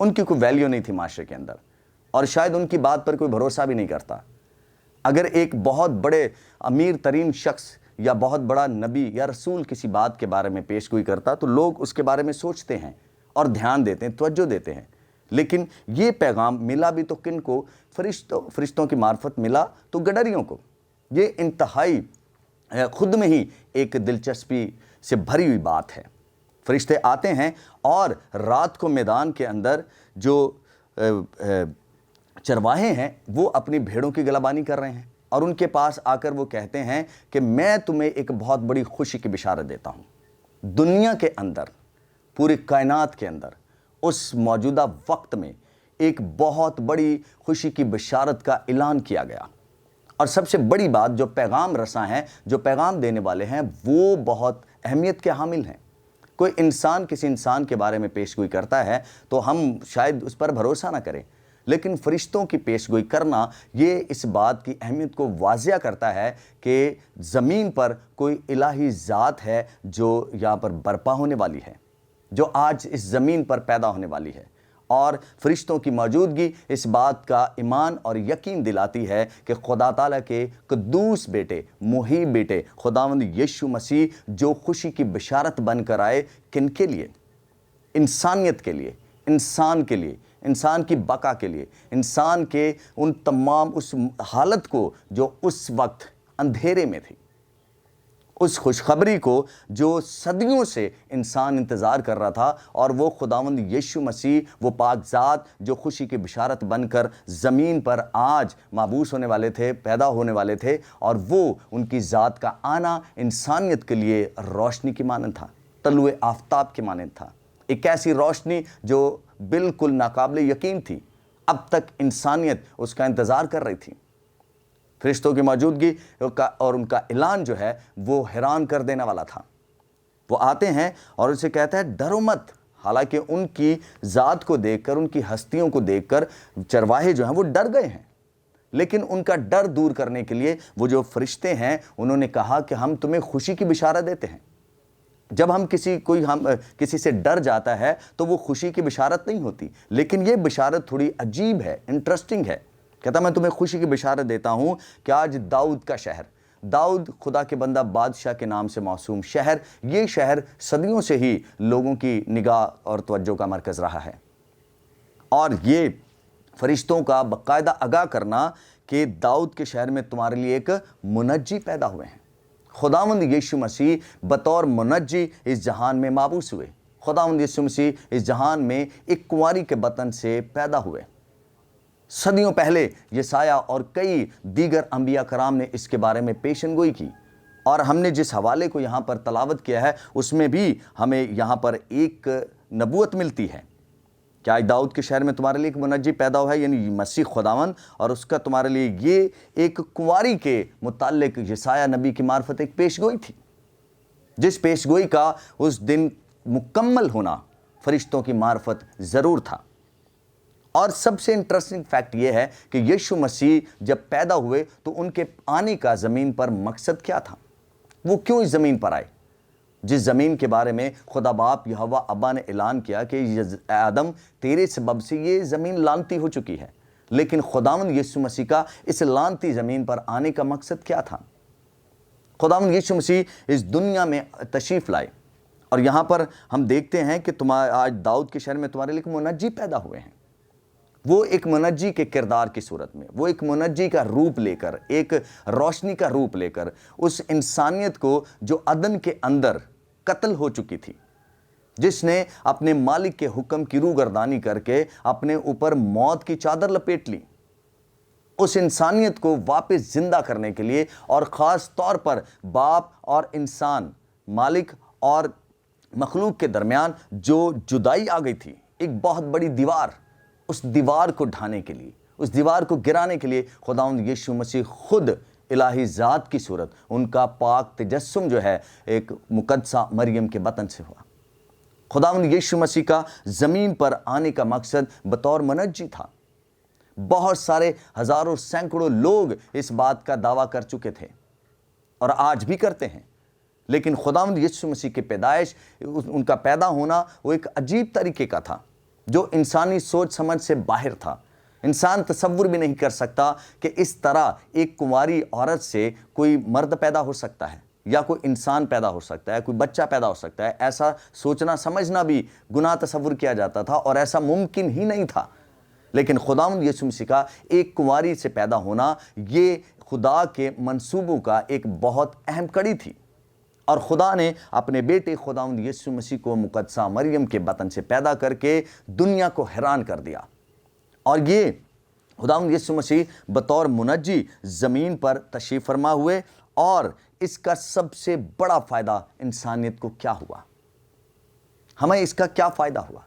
ان کی کوئی ویلیو نہیں تھی معاشرے کے اندر، اور شاید ان کی بات پر کوئی بھروسہ بھی نہیں کرتا۔ اگر ایک بہت بڑے امیر ترین شخص یا بہت بڑا نبی یا رسول کسی بات کے بارے میں پیش گوئی کرتا تو لوگ اس کے بارے میں سوچتے ہیں اور دھیان دیتے ہیں، توجہ دیتے ہیں۔ لیکن یہ پیغام ملا بھی تو کن کو؟ فرشتوں کی معرفت ملا تو گڈریوں کو۔ یہ انتہائی خود میں ہی ایک دلچسپی سے بھری ہوئی بات ہے۔ فرشتے آتے ہیں اور رات کو میدان کے اندر جو چرواہے ہیں وہ اپنی بھیڑوں کی گلابانی کر رہے ہیں، اور ان کے پاس آ کر وہ کہتے ہیں کہ میں تمہیں ایک بہت بڑی خوشی کی بشارت دیتا ہوں۔ دنیا کے اندر، پوری کائنات کے اندر اس موجودہ وقت میں ایک بہت بڑی خوشی کی بشارت کا اعلان کیا گیا، اور سب سے بڑی بات جو پیغام رساں ہیں، جو پیغام دینے والے ہیں، وہ بہت اہمیت کے حامل ہیں۔ کوئی انسان کسی انسان کے بارے میں پیش گوئی کرتا ہے تو ہم شاید اس پر بھروسہ نہ کریں، لیکن فرشتوں کی پیش گوئی کرنا یہ اس بات کی اہمیت کو واضح کرتا ہے کہ زمین پر کوئی الہی ذات ہے جو یہاں پر برپا ہونے والی ہے، جو آج اس زمین پر پیدا ہونے والی ہے، اور فرشتوں کی موجودگی اس بات کا ایمان اور یقین دلاتی ہے کہ خدا تعالیٰ کے قدوس بیٹے، محیب بیٹے خداوند یسوع مسیح جو خوشی کی بشارت بن کر آئے، کن کے لیے؟ انسانیت کے لیے، انسان کے لیے، انسان کی بقا کے لیے، انسان کے ان تمام اس حالت کو جو اس وقت اندھیرے میں تھی، اس خوشخبری کو جو صدیوں سے انسان انتظار کر رہا تھا، اور وہ خداوند یسوع مسیح، وہ پاک ذات جو خوشی کی بشارت بن کر زمین پر آج مابعوث ہونے والے تھے، پیدا ہونے والے تھے، اور وہ ان کی ذات کا آنا انسانیت کے لیے روشنی کی مانند تھا، طلوع آفتاب کے مانند تھا، ایک ایسی روشنی جو بالکل ناقابل یقین تھی۔ اب تک انسانیت اس کا انتظار کر رہی تھی۔ فرشتوں کی موجودگی اور ان کا اعلان جو ہے وہ حیران کر دینے والا تھا۔ وہ آتے ہیں اور اسے کہتا ہے ڈرو مت، حالانکہ ان کی ذات کو دیکھ کر، ان کی ہستیوں کو دیکھ کر چرواہے جو ہیں وہ ڈر گئے ہیں، لیکن ان کا ڈر دور کرنے کے لیے وہ جو فرشتے ہیں انہوں نے کہا کہ ہم تمہیں خوشی کی بشارت دیتے ہیں۔ جب کسی سے ڈر جاتا ہے تو وہ خوشی کی بشارت نہیں ہوتی، لیکن یہ بشارت تھوڑی عجیب ہے، انٹرسٹنگ ہے۔ کہتا میں تمہیں خوشی کی بشارت دیتا ہوں کہ آج داؤد کا شہر، داؤد خدا کے بندہ بادشاہ کے نام سے موسوم شہر، یہ شہر صدیوں سے ہی لوگوں کی نگاہ اور توجہ کا مرکز رہا ہے، اور یہ فرشتوں کا باقاعدہ آگاہ کرنا کہ داؤد کے شہر میں تمہارے لیے ایک منجی پیدا ہوئے ہیں۔ خداوند یسوع مسیح بطور منجی اس جہان میں مابعوث ہوئے۔ خداوند یسوع مسیح اس جہان میں ایک کنواری کے بطن سے پیدا ہوئے۔ صدیوں پہلے یسایہ اور کئی دیگر انبیاء کرام نے اس کے بارے میں پیشن گوئی کی، اور ہم نے جس حوالے کو یہاں پر تلاوت کیا ہے اس میں بھی ہمیں یہاں پر ایک نبوت ملتی ہے کہ آج داؤد کے شہر میں تمہارے لیے ایک منجی پیدا ہوا ہے، یعنی مسیح خداوند، اور اس کا تمہارے لیے یہ ایک کنواری کے متعلق یسایہ نبی کی معرفت ایک پیش گوئی تھی، جس پیش گوئی کا اس دن مکمل ہونا فرشتوں کی معرفت ضرور تھا۔ اور سب سے انٹرسٹنگ فیکٹ یہ ہے کہ یسوع مسیح جب پیدا ہوئے تو ان کے آنے کا زمین پر مقصد کیا تھا؟ وہ کیوں اس زمین پر آئے؟ جس زمین کے بارے میں خدا باپ یہوہ ابا نے اعلان کیا کہ آدم تیرے سبب سے یہ زمین لعنتی ہو چکی ہے، لیکن خداوند یسوع مسیح کا اس لعنتی زمین پر آنے کا مقصد کیا تھا؟ خداوند یسوع مسیح اس دنیا میں تشریف لائے، اور یہاں پر ہم دیکھتے ہیں کہ آج داؤد کے شہر میں تمہارے لیے ایک منجی پیدا ہوئے ہیں۔ وہ ایک منجی کے کردار کی صورت میں، وہ ایک منجی کا روپ لے کر، ایک روشنی کا روپ لے کر اس انسانیت کو جو عدن کے اندر قتل ہو چکی تھی، جس نے اپنے مالک کے حکم کی روگردانی کر کے اپنے اوپر موت کی چادر لپیٹ لی، اس انسانیت کو واپس زندہ کرنے کے لیے، اور خاص طور پر باپ اور انسان، مالک اور مخلوق کے درمیان جو جدائی آ گئی تھی، ایک بہت بڑی دیوار، اس دیوار کو ڈھانے کے لیے، اس دیوار کو گرانے کے لیے خداوند یسوع مسیح خود الہی ذات کی صورت، ان کا پاک تجسم جو ہے ایک مقدسہ مریم کے بطن سے ہوا۔ خداوند یسوع مسیح کا زمین پر آنے کا مقصد بطور منجی تھا۔ بہت سارے ہزاروں سینکڑوں لوگ اس بات کا دعویٰ کر چکے تھے اور آج بھی کرتے ہیں، لیکن خداوند یسوع مسیح کی پیدائش، ان کا پیدا ہونا وہ ایک عجیب طریقے کا تھا، جو انسانی سوچ سمجھ سے باہر تھا۔ انسان تصور بھی نہیں کر سکتا کہ اس طرح ایک کنواری عورت سے کوئی مرد پیدا ہو سکتا ہے یا کوئی انسان پیدا ہو سکتا ہے، کوئی بچہ پیدا ہو سکتا ہے۔ ایسا سوچنا سمجھنا بھی گناہ تصور کیا جاتا تھا اور ایسا ممکن ہی نہیں تھا۔ لیکن خداوند یسوع مسیح کا ایک کنواری سے پیدا ہونا یہ خدا کے منصوبوں کا ایک بہت اہم کڑی تھی، اور خدا نے اپنے بیٹے خداوند یسوع مسیح کو مقدسہ مریم کے بطن سے پیدا کر کے دنیا کو حیران کر دیا۔ اور یہ خداوند یسوع مسیح بطور منجی زمین پر تشریف فرما ہوئے، اور اس کا سب سے بڑا فائدہ انسانیت کو کیا ہوا؟ ہمیں اس کا کیا فائدہ ہوا؟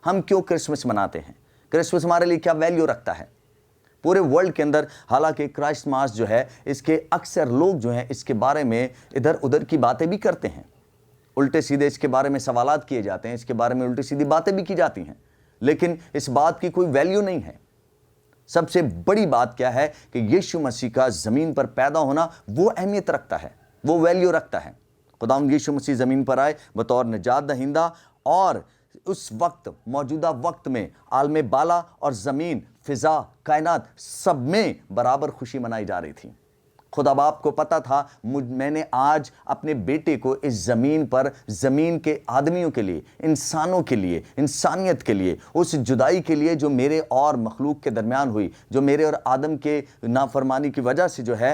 ہم کیوں کرسمس مناتے ہیں؟ کرسمس ہمارے لیے کیا ویلیو رکھتا ہے پورے ورلڈ کے اندر؟ حالانکہ کرائسٹ ماس جو ہے اس کے اکثر لوگ جو ہیں اس کے بارے میں ادھر ادھر کی باتیں بھی کرتے ہیں، الٹے سیدھے اس کے بارے میں سوالات کیے جاتے ہیں، اس کے بارے میں الٹی سیدھی باتیں بھی کی جاتی ہیں، لیکن اس بات کی کوئی ویلیو نہیں ہے۔ سب سے بڑی بات کیا ہے کہ یسوع مسیح کا زمین پر پیدا ہونا وہ اہمیت رکھتا ہے، وہ ویلیو رکھتا ہے۔ خداوند یسوع مسیح زمین پر آئے بطور نجات دہندہ، اور اس وقت موجودہ وقت میں عالم بالا اور زمین، فضا، کائنات سب میں برابر خوشی منائی جا رہی تھی۔ خدا باپ کو پتہ تھا میں نے آج اپنے بیٹے کو اس زمین پر زمین کے آدمیوں کے لیے، انسانوں کے لیے، انسانیت کے لیے، اس جدائی کے لیے جو میرے اور مخلوق کے درمیان ہوئی، جو میرے اور آدم کے نافرمانی کی وجہ سے جو ہے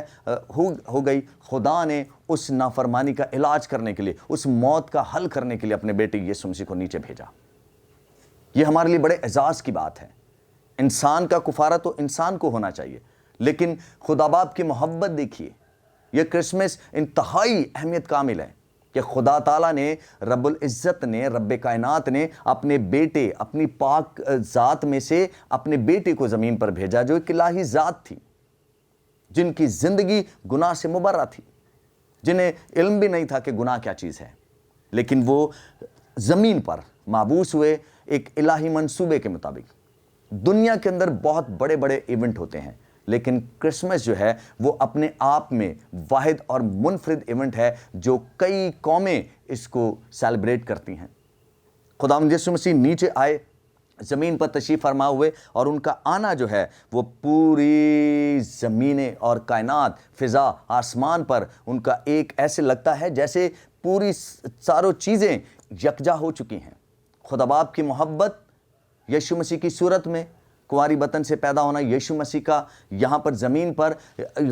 ہو گئی، خدا نے اس نافرمانی کا علاج کرنے کے لیے، اس موت کا حل کرنے کے لیے اپنے بیٹے یسوع مسیح کو نیچے بھیجا۔ یہ ہمارے لیے بڑے اعزاز کی بات ہے۔ انسان کا کفارہ تو انسان کو ہونا چاہیے، لیکن خدا باپ کی محبت دیکھیے۔ یہ کرسمس انتہائی اہمیت کامل ہے کہ خدا تعالیٰ نے، رب العزت نے، رب کائنات نے اپنے بیٹے، اپنی پاک ذات میں سے اپنے بیٹے کو زمین پر بھیجا، جو ایک الہی ذات تھی، جن کی زندگی گناہ سے مبرہ تھی، جنہیں علم بھی نہیں تھا کہ گناہ کیا چیز ہے، لیکن وہ زمین پر مابعوث ہوئے ایک الہی منصوبے کے مطابق۔ دنیا کے اندر بہت بڑے بڑے ایونٹ ہوتے ہیں، لیکن کرسمس جو ہے وہ اپنے آپ میں واحد اور منفرد ایونٹ ہے جو کئی قومیں اس کو سیلیبریٹ کرتی ہیں۔ خداوند یسوع مسیح نیچے آئے، زمین پر تشریف فرما ہوئے، اور ان کا آنا جو ہے وہ پوری زمینیں اور کائنات، فضا، آسمان پر ان کا ایک ایسے لگتا ہے جیسے پوری چاروں چیزیں یکجا ہو چکی ہیں۔ خدا باپ کی محبت یسوع مسیح کی صورت میں، کنواری بطن سے پیدا ہونا یسوع مسیح کا، یہاں پر زمین پر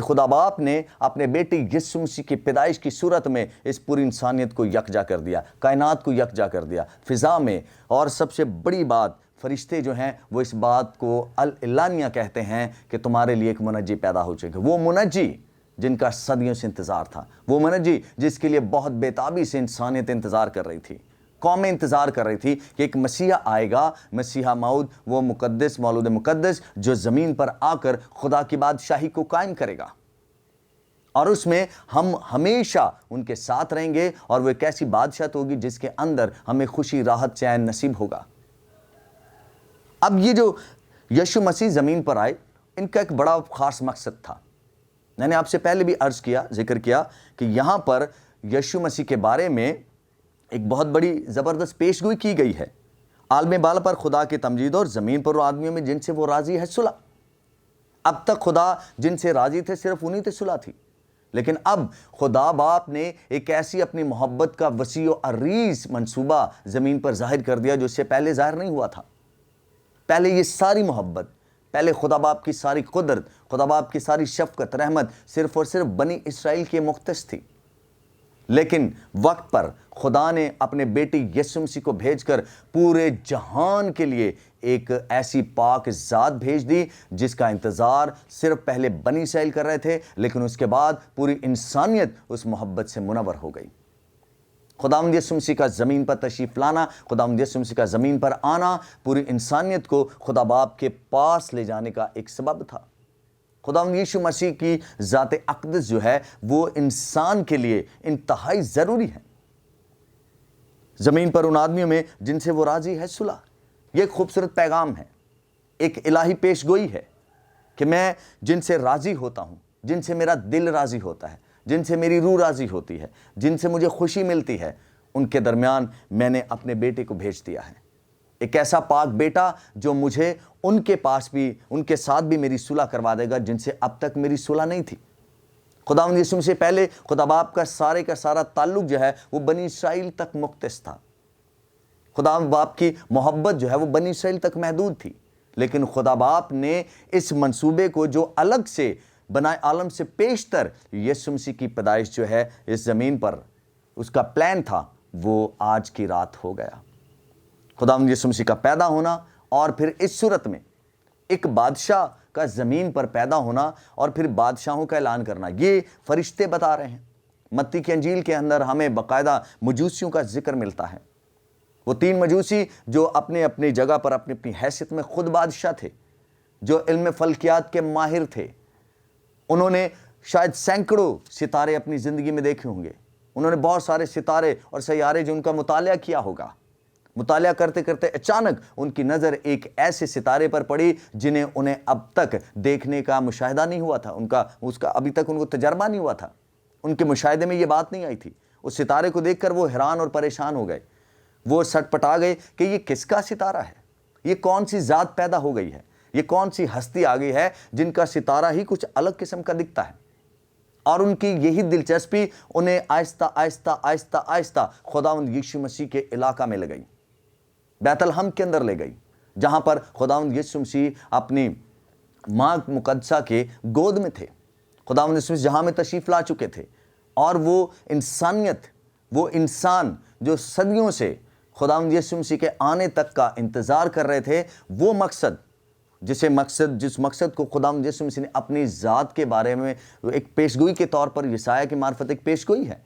خدا باپ نے اپنے بیٹے یسوع مسیح کی پیدائش کی صورت میں اس پوری انسانیت کو یکجا کر دیا، کائنات کو یکجا کر دیا فضا میں۔ اور سب سے بڑی بات، فرشتے جو ہیں وہ اس بات کو الاعلانیہ کہتے ہیں کہ تمہارے لیے ایک منجی پیدا ہو چکے۔ وہ منجی جن کا صدیوں سے انتظار تھا، وہ منجی جس کے لیے بہت بےتابی سے انسانیت انتظار کر رہی تھی، قومیں انتظار کر رہی تھی کہ ایک مسیحا آئے گا، مسیحا موعود، وہ مقدس، مولود مقدس جو زمین پر آ کر خدا کی بادشاہی کو قائم کرے گا، اور اس میں ہم ہمیشہ ان کے ساتھ رہیں گے، اور وہ ایک ایسی بادشاہت ہوگی جس کے اندر ہمیں خوشی، راحت، چین نصیب ہوگا۔ اب یہ جو یسوع مسیح زمین پر آئے، ان کا ایک بڑا خاص مقصد تھا۔ میں نے آپ سے پہلے بھی عرض کیا، ذکر کیا کہ یہاں پر یسوع مسیح کے بارے میں ایک بہت بڑی زبردست پیشگوئی کی گئی ہے۔ عالم بالا پر خدا کی تمجید، اور زمین پر وہ آدمیوں میں جن سے وہ راضی ہے صلح۔ اب تک خدا جن سے راضی تھے صرف انہی سے صلح تھی، لیکن اب خدا باپ نے ایک ایسی اپنی محبت کا وسیع و عریض منصوبہ زمین پر ظاہر کر دیا جو اس سے پہلے ظاہر نہیں ہوا تھا۔ پہلے یہ ساری محبت، پہلے خدا باپ کی ساری قدرت، خدا باپ کی ساری شفقت، رحمت صرف اور صرف بنی اسرائیل کے مختص تھی، لیکن وقت پر خدا نے اپنے بیٹی یسوع مسیح کو بھیج کر پورے جہان کے لیے ایک ایسی پاک ذات بھیج دی جس کا انتظار صرف پہلے بنی اسرائیل کر رہے تھے، لیکن اس کے بعد پوری انسانیت اس محبت سے منور ہو گئی۔ خداوند یسوع مسیح کا زمین پر تشریف لانا، خداوند یسوع مسیح کا زمین پر آنا پوری انسانیت کو خدا باپ کے پاس لے جانے کا ایک سبب تھا۔ خداوند یسوع مسیح کی ذات اقدس جو ہے وہ انسان کے لیے انتہائی ضروری ہے۔ زمین پر ان آدمیوں میں جن سے وہ راضی ہے صلح، یہ ایک خوبصورت پیغام ہے، ایک الہی پیشگوئی ہے کہ میں جن سے راضی ہوتا ہوں، جن سے میرا دل راضی ہوتا ہے، جن سے میری روح راضی ہوتی ہے، جن سے مجھے خوشی ملتی ہے، ان کے درمیان میں نے اپنے بیٹے کو بھیج دیا ہے۔ ایک ایسا پاک بیٹا جو مجھے ان کے پاس بھی، ان کے ساتھ بھی میری صلح کروا دے گا جن سے اب تک میری صلح نہیں تھی۔ خداوند یسوع سے پہلے خدا باپ کا سارا تعلق جو ہے وہ بنی اسرائیل تک مختص تھا۔ خدا باپ کی محبت جو ہے وہ بنی اسرائیل تک محدود تھی، لیکن خدا باپ نے اس منصوبے کو جو الگ سے بنائے عالم سے پیشتر یسوع مسیح کی پیدائش جو ہے اس زمین پر اس کا پلان تھا، وہ آج کی رات ہو گیا۔ خداوند یسوع مسیح کا پیدا ہونا اور پھر اس صورت میں ایک بادشاہ کا زمین پر پیدا ہونا اور پھر بادشاہوں کا اعلان کرنا، یہ فرشتے بتا رہے ہیں۔ متی کی انجیل کے اندر ہمیں باقاعدہ مجوسیوں کا ذکر ملتا ہے۔ وہ 3 مجوسی جو اپنی اپنی جگہ پر اپنی اپنی حیثیت میں خود بادشاہ تھے، جو علم فلکیات کے ماہر تھے۔ انہوں نے شاید سینکڑوں ستارے اپنی زندگی میں دیکھے ہوں گے۔ انہوں نے بہت سارے ستارے اور سیارے جو ان کا مطالعہ کیا ہوگا۔ مطالعہ کرتے کرتے اچانک ان کی نظر ایک ایسے ستارے پر پڑی جنہیں انہیں اب تک دیکھنے کا مشاہدہ نہیں ہوا تھا، اس کا ابھی تک ان کو تجربہ نہیں ہوا تھا۔ ان کے مشاہدے میں یہ بات نہیں آئی تھی۔ اس ستارے کو دیکھ کر وہ حیران اور پریشان ہو گئے۔ وہ سٹ پٹا گئے کہ یہ کس کا ستارہ ہے، یہ کون سی ذات پیدا ہو گئی ہے، یہ کون سی ہستی آ گئی ہے جن کا ستارہ ہی کچھ الگ قسم کا دکھتا ہے۔ اور ان کی یہی دلچسپی انہیں آہستہ آہستہ آہستہ آہستہ خداوند یسوع مسیح کے علاقہ میں لے گئی، بیت الحم کے اندر لے گئی، جہاں پر خداوند یسوع مسیح اپنی ماں مقدسہ کے گود میں تھے۔ خداوند یسوع مسیح جہاں میں تشریف لا چکے تھے، اور وہ انسانیت، وہ انسان جو صدیوں سے خداوند یسوع مسیح کے آنے تک کا انتظار کر رہے تھے، وہ مقصد جس مقصد کو خداوند یسوع مسیح نے اپنی ذات کے بارے میں ایک پیشگوئی کے طور پر یسایہ کی معرفت ایک پیشگوئی ہے،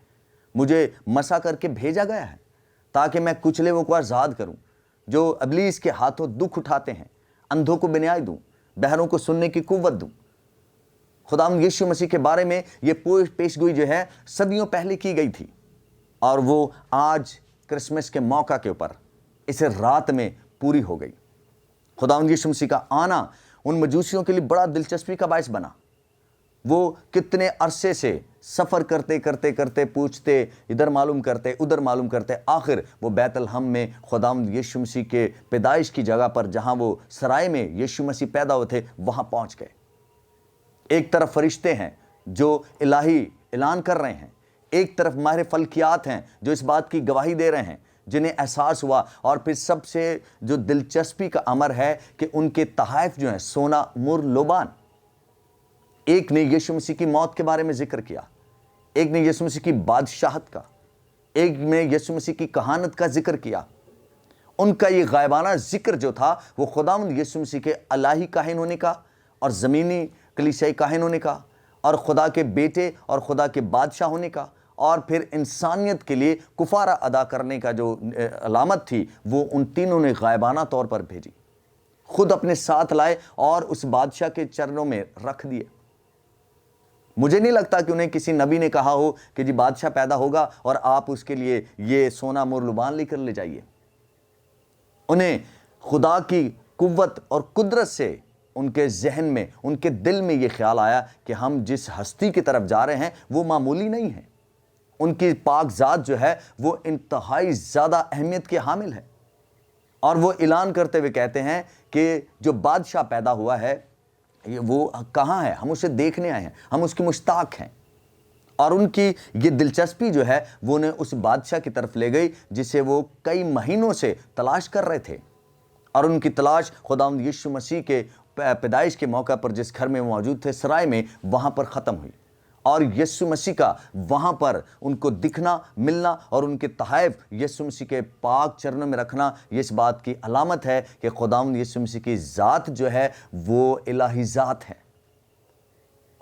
مجھے مسح کر کے بھیجا گیا ہے تاکہ میں کچلے کو آزاد کروں، جو ابلیس کے ہاتھوں دکھ اٹھاتے ہیں، اندھوں کو بینائی دوں، بہروں کو سننے کی قوت دوں۔ خداوند یسوع مسیح کے بارے میں یہ پیشگوئی جو ہے صدیوں پہلے کی گئی تھی، اور وہ آج کرسمس کے موقع کے اوپر اس رات میں پوری ہو گئی۔ خداوند یسوع مسیح کا آنا ان مجوسیوں کے لیے بڑا دلچسپی کا باعث بنا۔ وہ کتنے عرصے سے سفر کرتے کرتے کرتے پوچھتے، ادھر معلوم کرتے ادھر معلوم کرتے، آخر وہ بیت الحم میں خداوند یسوع مسیح کے پیدائش کی جگہ پر، جہاں وہ سرائے میں یسوع مسیح پیدا ہوئے تھے، وہاں پہنچ گئے۔ ایک طرف فرشتے ہیں جو الہی اعلان کر رہے ہیں، ایک طرف ماہر فلکیات ہیں جو اس بات کی گواہی دے رہے ہیں، جنہیں احساس ہوا۔ اور پھر سب سے جو دلچسپی کا امر ہے کہ ان کے تحائف جو ہیں سونا، مر، لوبان، ایک نے یسوع مسیح کی موت کے بارے میں ذکر کیا، ایک نے یسوع مسیح کی بادشاہت کا، ایک نے یسوع مسیح کی کہانت کا ذکر کیا۔ ان کا یہ غائبانہ ذکر جو تھا وہ خداوند یسوع مسیح کے الہی کاہن ہونے کا اور زمینی کلیسیائی کاہن ہونے کا، اور خدا کے بیٹے اور خدا کے بادشاہ ہونے کا، اور پھر انسانیت کے لیے کفارہ ادا کرنے کا جو علامت تھی، وہ ان تینوں نے غائبانہ طور پر بھیجی، خود اپنے ساتھ لائے اور اس بادشاہ کے چرنوں میں رکھ دیے۔ مجھے نہیں لگتا کہ انہیں کسی نبی نے کہا ہو کہ جی بادشاہ پیدا ہوگا اور آپ اس کے لیے یہ سونا، مر، لبان لے کر لے جائیے۔ انہیں خدا کی قوت اور قدرت سے ان کے ذہن میں، ان کے دل میں یہ خیال آیا کہ ہم جس ہستی کی طرف جا رہے ہیں وہ معمولی نہیں ہے۔ ان کی پاک ذات جو ہے وہ انتہائی زیادہ اہمیت کے حامل ہے، اور وہ اعلان کرتے ہوئے کہتے ہیں کہ جو بادشاہ پیدا ہوا ہے وہ کہاں ہے، ہم اسے دیکھنے آئے ہیں، ہم اس کی مشتاق ہیں۔ اور ان کی یہ دلچسپی جو ہے وہ انہیں اس بادشاہ کی طرف لے گئی جسے وہ کئی مہینوں سے تلاش کر رہے تھے، اور ان کی تلاش خداوند یسوع مسیح کے پیدائش کے موقع پر جس گھر میں وہ موجود تھے، سرائے میں، وہاں پر ختم ہوئی، اور یسوع مسیح کا وہاں پر ان کو دکھنا، ملنا، اور ان کے تحائف یسوع مسیح کے پاک چرنوں میں رکھنا، یہ اس بات کی علامت ہے کہ خداوند یسوع مسیح کی ذات جو ہے وہ الہی ذات ہے۔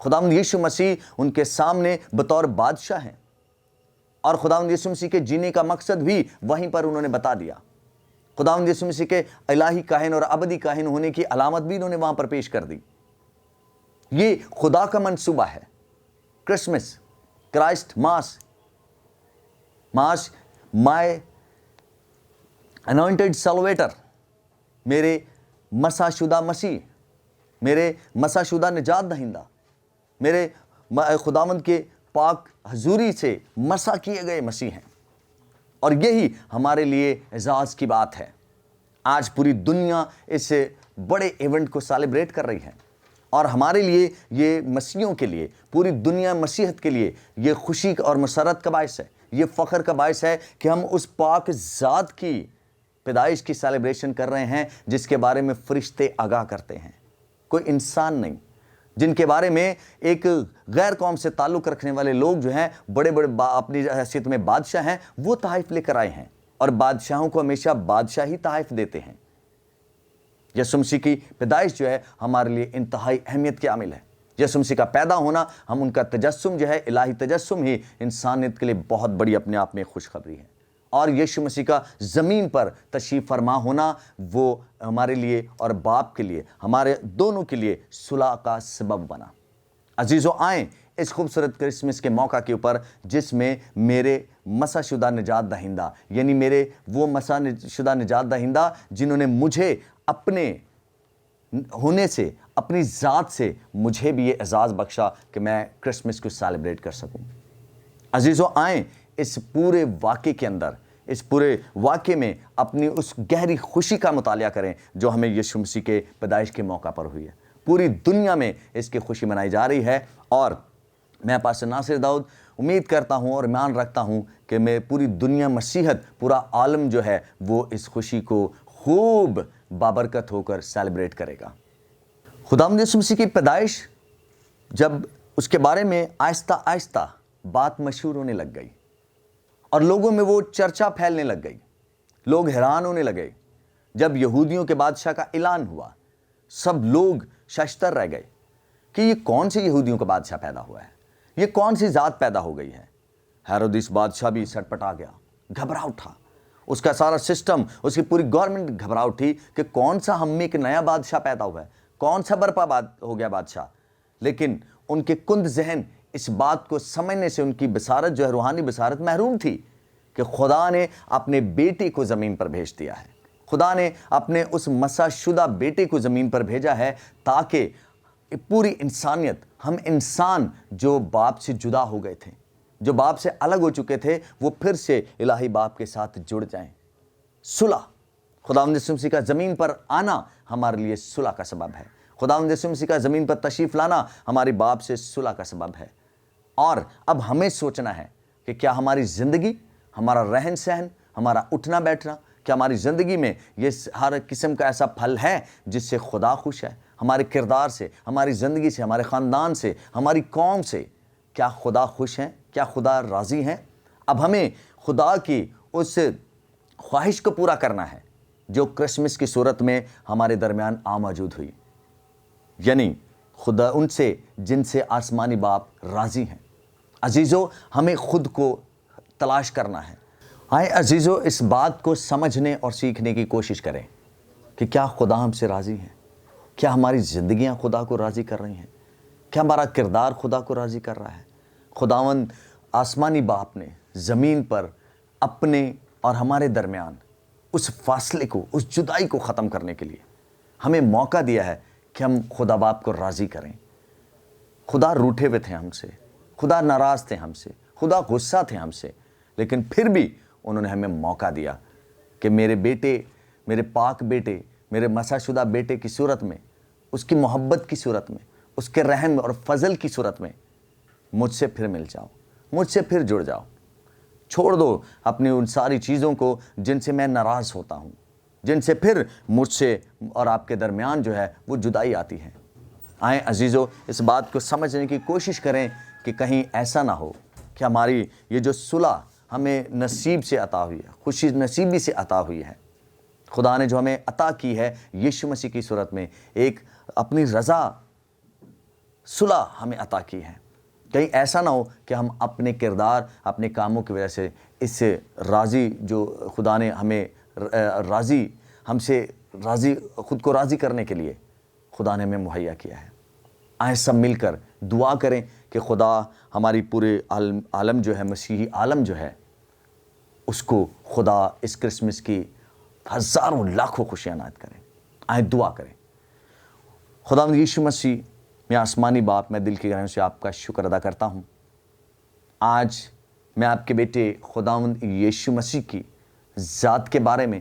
خداوند یسوع مسیح ان کے سامنے بطور بادشاہ ہیں، اور خداوند یسوع مسیح کے جینے کا مقصد بھی وہیں پر انہوں نے بتا دیا۔ خداوند یسوع مسیح کے الہی کاہن اور ابدی کاہن ہونے کی علامت بھی انہوں نے وہاں پر پیش کر دی۔ یہ خدا کا منصوبہ ہے۔ کرسمس، کرائسٹ ماس، مائی انوائنٹڈ سلویٹر، میرے مسح شدہ مسیح، میرے مسح شدہ نجات دہندہ، میرے خداوند کے پاک حضوری سے مسح کیے گئے مسیح ہیں، اور یہی ہمارے لیے اعزاز کی بات ہے۔ آج پوری دنیا اس بڑے ایونٹ کو سیلیبریٹ کر رہی ہے، اور ہمارے لیے، یہ مسیحیوں کے لیے، پوری دنیا مسیحت کے لیے یہ خوشی اور مسرت کا باعث ہے، یہ فخر کا باعث ہے کہ ہم اس پاک ذات کی پیدائش کی سیلیبریشن کر رہے ہیں جس کے بارے میں فرشتے آگاہ کرتے ہیں۔ کوئی انسان نہیں، جن کے بارے میں ایک غیر قوم سے تعلق رکھنے والے لوگ جو ہیں، بڑے بڑے اپنی حیثیت میں بادشاہ ہیں، وہ تحائف لے کر آئے ہیں، اور بادشاہوں کو ہمیشہ بادشاہی تحائف دیتے ہیں۔ یسوع مسیح کی پیدائش جو ہے ہمارے لیے انتہائی اہمیت کی عامل ہے۔ یسوع مسیح کا پیدا ہونا، ہم ان کا تجسم جو ہے، الہی تجسم ہی انسانیت کے لیے بہت بڑی اپنے آپ میں خوشخبری ہے۔ اور یسوع مسیح کا زمین پر تشریف فرما ہونا، وہ ہمارے لیے اور باپ کے لیے، ہمارے دونوں کے لیے صلح کا سبب بنا۔ عزیزو، آئیں اس خوبصورت کرسمس کے موقع کے اوپر، جس میں میرے مسح شدہ نجات دہندہ، یعنی میرے وہ مسح شدہ نجات دہندہ جنہوں نے مجھے اپنے ہونے سے، اپنی ذات سے مجھے بھی یہ اعزاز بخشا کہ میں کرسمس کو سیلیبریٹ کر سکوں۔ عزیزو، آئیں اس پورے واقعے کے اندر، اس پورے واقعے میں اپنی اس گہری خوشی کا مطالعہ کریں جو ہمیں یسوع مسیح کے پیدائش کے موقع پر ہوئی ہے۔ پوری دنیا میں اس کی خوشی منائی جا رہی ہے، اور میں پاسٹر ناصر داؤد امید کرتا ہوں اور ایمان رکھتا ہوں کہ میں پوری دنیا مسیحت، پورا عالم جو ہے وہ اس خوشی کو خوب بابرکت ہو کر سیلیبریٹ کرے گا۔ خداوند یسوع مسیح کی پیدائش، جب اس کے بارے میں آہستہ آہستہ بات مشہور ہونے لگ گئی اور لوگوں میں وہ چرچا پھیلنے لگ گئی، لوگ حیران ہونے لگے۔ جب یہودیوں کے بادشاہ کا اعلان ہوا، سب لوگ ششدر رہ گئے کہ یہ کون سے یہودیوں کا بادشاہ پیدا ہوا ہے، یہ کون سی ذات پیدا ہو گئی ہے۔ ہیرودیس بادشاہ بھی سٹپٹا گیا، گھبرا اٹھا، اس کا سارا سسٹم، اس کی پوری گورنمنٹ گھبرا اٹھی کہ کون سا ہم میں ایک نیا بادشاہ پیدا ہوا ہے، کون سا برپا ہو گیا بادشاہ۔ لیکن ان کے کند ذہن اس بات کو سمجھنے سے، ان کی بصارت جو ہے، روحانی بصارت، محروم تھی کہ خدا نے اپنے بیٹے کو زمین پر بھیج دیا ہے۔ خدا نے اپنے اس مسح شدہ بیٹے کو زمین پر بھیجا ہے تاکہ پوری انسانیت، ہم انسان جو باپ سے جدا ہو گئے تھے، جو باپ سے الگ ہو چکے تھے، وہ پھر سے الہی باپ کے ساتھ جڑ جائیں۔ صلح، خداوند یسوع مسیح کا زمین پر آنا ہمارے لیے صلح کا سبب ہے۔ خداوند یسوع مسیح کا زمین پر تشریف لانا ہمارے باپ سے صلح کا سبب ہے۔ اور اب ہمیں سوچنا ہے کہ کیا ہماری زندگی، ہمارا رہن سہن، ہمارا اٹھنا بیٹھنا، کیا ہماری زندگی میں یہ ہر قسم کا ایسا پھل ہے جس سے خدا خوش ہے؟ ہمارے کردار سے، ہماری زندگی سے، ہمارے خاندان سے، ہماری قوم سے کیا خدا خوش ہیں؟ کیا خدا راضی ہیں؟ اب ہمیں خدا کی اس خواہش کو پورا کرنا ہے جو کرسمس کی صورت میں ہمارے درمیان موجود ہوئی، یعنی خدا ان سے جن سے آسمانی باپ راضی ہیں۔ عزیزو، ہمیں خود کو تلاش کرنا ہے۔ آئے عزیزو، اس بات کو سمجھنے اور سیکھنے کی کوشش کریں کہ کیا خدا ہم سے راضی ہیں؟ کیا ہماری زندگیاں خدا کو راضی کر رہی ہیں؟ کیا ہمارا کردار خدا کو راضی کر رہا ہے؟ خداوند آسمانی باپ نے زمین پر اپنے اور ہمارے درمیان اس فاصلے کو، اس جدائی کو ختم کرنے کے لیے ہمیں موقع دیا ہے کہ ہم خدا باپ کو راضی کریں۔ خدا روٹھے ہوئے تھے ہم سے، خدا ناراض تھے ہم سے، خدا غصہ تھے ہم سے، لیکن پھر بھی انہوں نے ہمیں موقع دیا کہ میرے بیٹے، میرے پاک بیٹے، میرے مسح شدہ بیٹے کی صورت میں، اس کی محبت کی صورت میں، اس کے رحم اور فضل کی صورت میں مجھ سے پھر مل جاؤ، مجھ سے پھر جڑ جاؤ۔ چھوڑ دو اپنی ان ساری چیزوں کو جن سے میں ناراض ہوتا ہوں، جن سے پھر مجھ سے اور آپ کے درمیان جو ہے وہ جدائی آتی ہے۔ آئیں عزیزو، اس بات کو سمجھنے کی کوشش کریں کہ کہیں ایسا نہ ہو کہ ہماری یہ جو صلح ہمیں نصیب سے عطا ہوئی ہے، خوشی نصیبی سے عطا ہوئی ہے، خدا نے جو ہمیں عطا کی ہے یسوع مسیح کی صورت میں، ایک اپنی رضا صلح ہمیں عطا کی ہے، کہیں ایسا نہ ہو کہ ہم اپنے کردار، اپنے کاموں کی وجہ سے اس سے راضی، جو خدا نے ہمیں راضی، ہم سے راضی، خود کو راضی کرنے کے لیے خدا نے ہمیں مہیا کیا ہے۔ آئیں سب مل کر دعا کریں کہ خدا ہماری پورے عالم جو ہے، مسیحی عالم جو ہے، اس کو خدا اس کرسمس کی ہزاروں لاکھوں خوشیاں عنایت کریں۔ آئیں دعا کریں۔ خداوند یسوع مسیح، میں آسمانی باپ، میں دل کی گہرائیوں سے آپ کا شکر ادا کرتا ہوں۔ آج میں آپ کے بیٹے خداوند یسوع مسیح کی ذات کے بارے میں